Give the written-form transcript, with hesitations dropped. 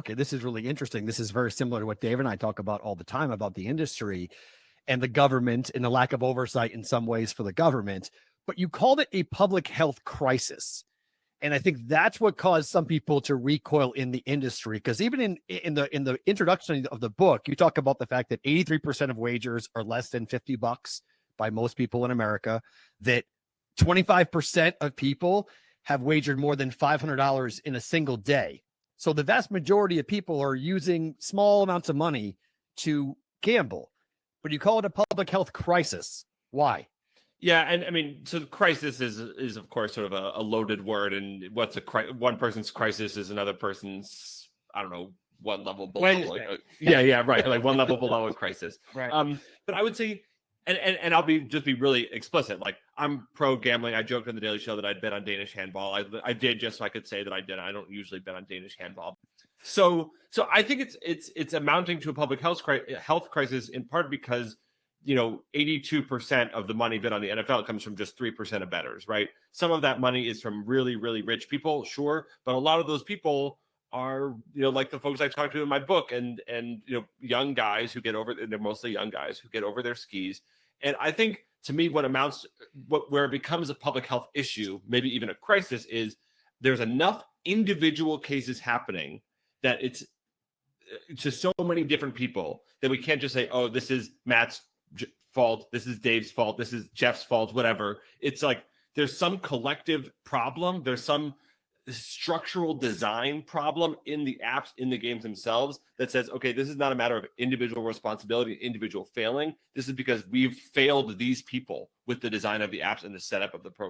okay, this is really interesting. This is very similar to what Dave and I talk about all the time about the industry and the government and the lack of oversight in some ways for the government. But you called it a public health crisis. And I think that's what caused some people to recoil in the industry. Because even in the introduction of the book, you talk about the fact that 83% of wagers are less than $50 by most people in America, that 25% of people have wagered more than $500 in a single day. So the vast majority of people are using small amounts of money to gamble. But you call it a public health crisis. Why? Yeah, and I mean, so the crisis is of course sort of a loaded word, and what's one person's crisis is another person's, I don't know, one level below. Right, like one level below a crisis. Right. But I would say, and I'll be really explicit. Like, I'm pro gambling. I joked on the Daily Show that I'd bet on Danish handball. I did just so I could say that I did. I don't usually bet on Danish handball. So I think it's amounting to a public health crisis in part because 82% of the money bet on the NFL comes from just 3% of bettors, right? Some of that money is from really, really rich people, sure, but a lot of those people are, like the folks I talked to in my book, and young guys who get over. They're mostly young guys who get over their skis. And I think, to me, where it becomes a public health issue, maybe even a crisis, is there's enough individual cases happening that it's to so many different people that we can't just say, oh, this is Matt's fault, this is Dave's fault, this is Jeff's fault, whatever. It's like there's some collective problem, there's some structural design problem in the apps, in the games themselves, that says, okay, this is not a matter of individual responsibility, individual failing. This is because we've failed these people with the design of the apps and the setup of the program.